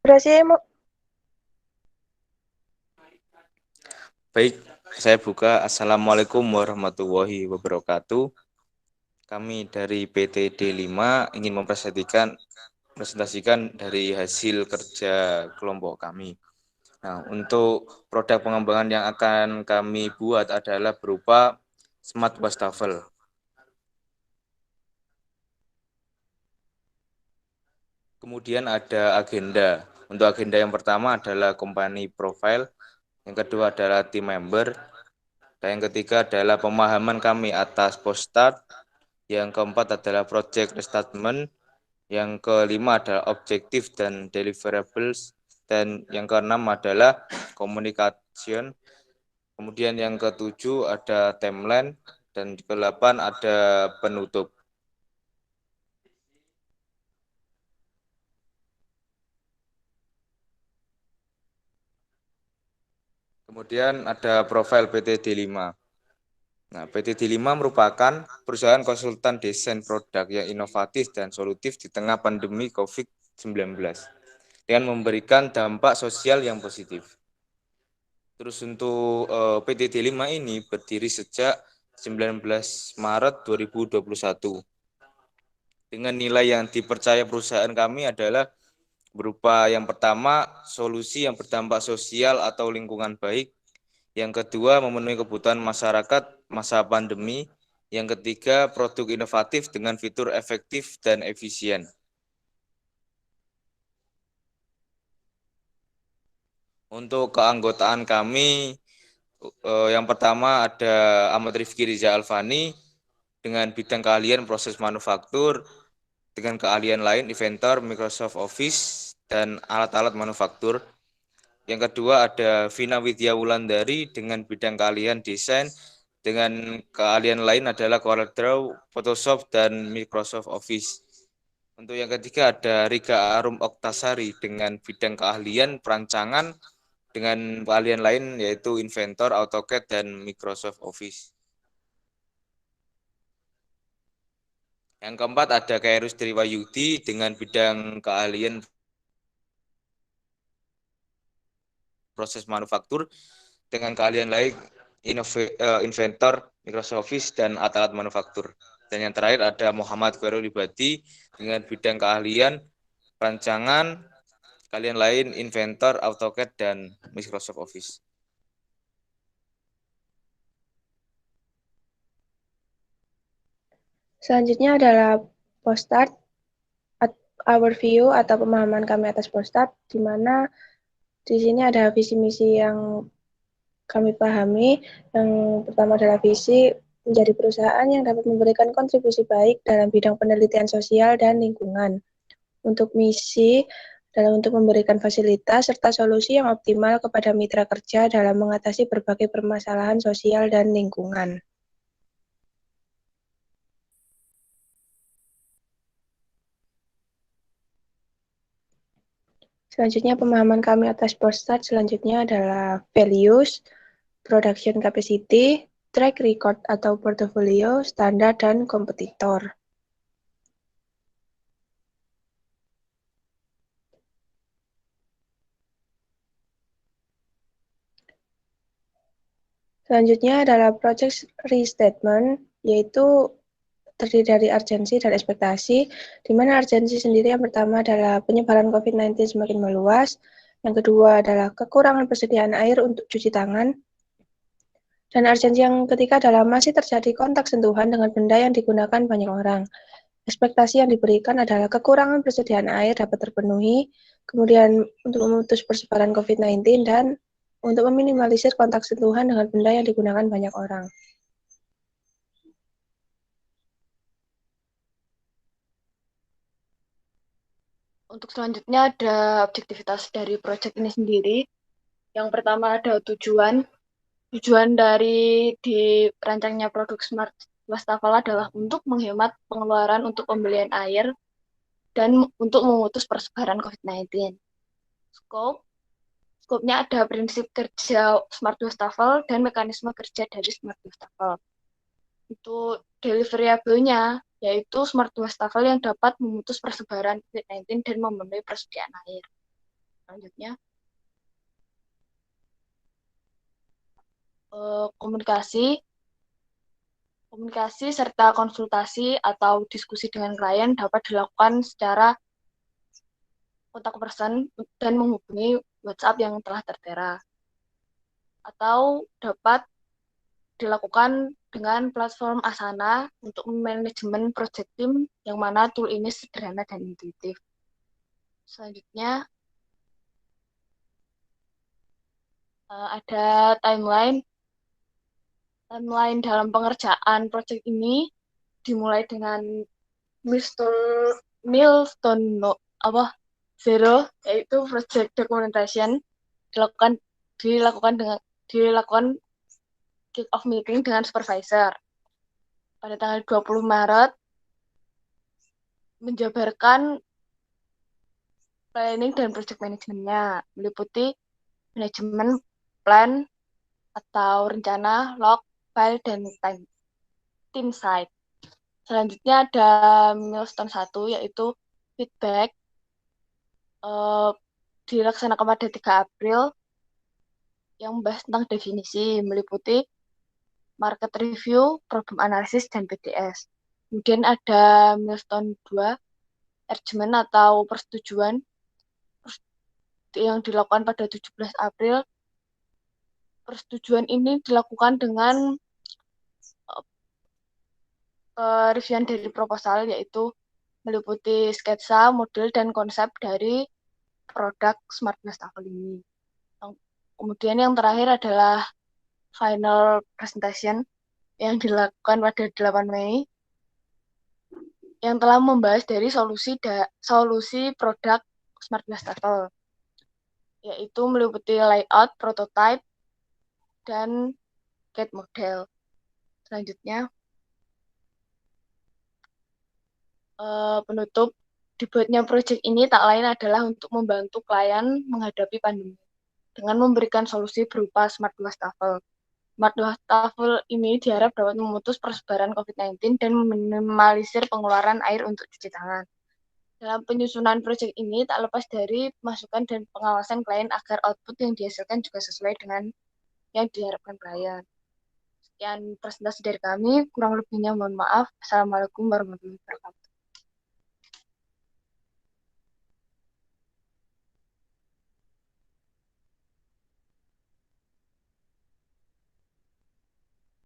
Berarti Baik, saya buka. Assalamualaikum warahmatullahi wabarakatuh. Kami dari PT D5 ingin presentasikan dari hasil kerja kelompok kami. Nah, untuk produk pengembangan yang akan kami buat adalah berupa smart wastafel. Kemudian ada agenda. Untuk agenda yang pertama adalah company profile, yang kedua adalah team member, dan yang ketiga adalah pemahaman kami atas post-start. Yang keempat adalah project restatement, yang kelima adalah objektif dan deliverables, dan yang keenam adalah communication. Kemudian yang ketujuh ada timeline, dan kedelapan ada penutup. Kemudian ada profil PT D5. Nah, PT D5 merupakan perusahaan konsultan desain produk yang inovatif dan solutif di tengah pandemi COVID-19 dengan memberikan dampak sosial yang positif. Terus untuk PT D5 ini berdiri sejak 19 Maret 2021. Dengan nilai yang dipercaya perusahaan kami adalah berupa yang pertama, solusi yang berdampak sosial atau lingkungan baik. Yang kedua, memenuhi kebutuhan masyarakat masa pandemi. Yang ketiga, produk inovatif dengan fitur efektif dan efisien. Untuk keanggotaan kami, yang pertama ada Ahmad Rifki Riza Alfani dengan bidang keahlian proses manufaktur, dengan keahlian lain inventor, Microsoft Office, dan alat-alat manufaktur. Yang kedua ada Vina Widya Wulandari dengan bidang keahlian desain, dengan keahlian lain adalah CorelDRAW, Photoshop, dan Microsoft Office. Untuk yang ketiga ada Riga Arum Oktasari dengan bidang keahlian perancangan, dengan keahlian lain yaitu Inventor, AutoCAD, dan Microsoft Office. Yang keempat ada Kairus Triwayudi dengan bidang keahlian proses manufaktur, dengan keahlian lain Inventor, Microsoft Office, dan alat-alat manufaktur. Dan yang terakhir ada Muhammad Khairul Ibadi dengan bidang keahlian perancangan, keahlian lain Inventor, AutoCAD, dan Microsoft Office. selanjutnya adalah post-start overview atau pemahaman kami atas post-start, di mana di sini ada visi misi yang kami pahami. Yang pertama adalah visi menjadi perusahaan yang dapat memberikan kontribusi baik dalam bidang penelitian sosial dan lingkungan. Untuk misi dalam untuk memberikan fasilitas serta solusi yang optimal kepada mitra kerja dalam mengatasi berbagai permasalahan sosial dan lingkungan. Selanjutnya pemahaman kami atas post-start selanjutnya adalah values, production capacity, track record atau portfolio, standar, dan kompetitor. Selanjutnya adalah project restatement, yaitu terdiri dari urgensi dan ekspektasi, di mana urgensi sendiri yang pertama adalah penyebaran COVID-19 semakin meluas, yang kedua adalah kekurangan persediaan air untuk cuci tangan, dan urgensi yang ketiga adalah masih terjadi kontak sentuhan dengan benda yang digunakan banyak orang. Ekspektasi yang diberikan adalah kekurangan persediaan air dapat terpenuhi, kemudian untuk memutus persebaran COVID-19, dan untuk meminimalisir kontak sentuhan dengan benda yang digunakan banyak orang. Untuk selanjutnya ada objektivitas dari proyek ini sendiri. Yang pertama ada tujuan. Tujuan dari dirancangnya produk Smart Wastafel adalah untuk menghemat pengeluaran untuk pembelian air dan untuk memutus persebaran COVID-19. Scope. Skopnya ada prinsip kerja Smart Wastafel dan mekanisme kerja dari Smart Wastafel. Itu deliverable-nya, yaitu Smart Wastafel yang dapat memutus persebaran COVID-19 dan memenuhi persediaan air. Selanjutnya, komunikasi serta konsultasi atau diskusi dengan klien dapat dilakukan secara kontak person dan menghubungi WhatsApp yang telah tertera. Atau dapat dilakukan dengan platform Asana untuk manajemen project team, yang mana tool ini sederhana dan intuitif. Selanjutnya, ada timeline. Timeline dalam pengerjaan project ini dimulai dengan milestone zero, yaitu project documentation, dilakukan kick off meeting dengan supervisor pada tanggal 20 Maret, menjabarkan planning dan project manajemennya, meliputi manajemen plan atau rencana, log, file, dan tim site. Selanjutnya ada milestone 1, yaitu feedback, dilaksanakan pada 3 April, yang membahas tentang definisi, meliputi market review, problem analysis, dan PDS. Kemudian ada milestone 2, arrangement atau persetujuan, yang dilakukan pada 17 April. Persetujuan ini dilakukan dengan reviewan dari proposal, yaitu meliputi sketsa, model, dan konsep dari produk Smart Wastafel ini. Kemudian yang terakhir adalah final presentation yang dilakukan pada 8 Mei, yang telah membahas dari solusi produk Smart Wastafel, yaitu meliputi layout, prototype, dan CAD model. Selanjutnya, penutup, dibuatnya proyek ini tak lain adalah untuk membantu klien menghadapi pandemi dengan memberikan solusi berupa Smart Wastafel. Smart Wastafel ini diharap dapat memutus persebaran COVID-19 dan meminimalisir pengeluaran air untuk cuci tangan. Dalam penyusunan proyek ini tak lepas dari masukan dan pengawasan klien agar output yang dihasilkan juga sesuai dengan yang diharapkan klien. Sekian presentasi dari kami, kurang lebihnya mohon maaf. Assalamualaikum warahmatullahi wabarakatuh.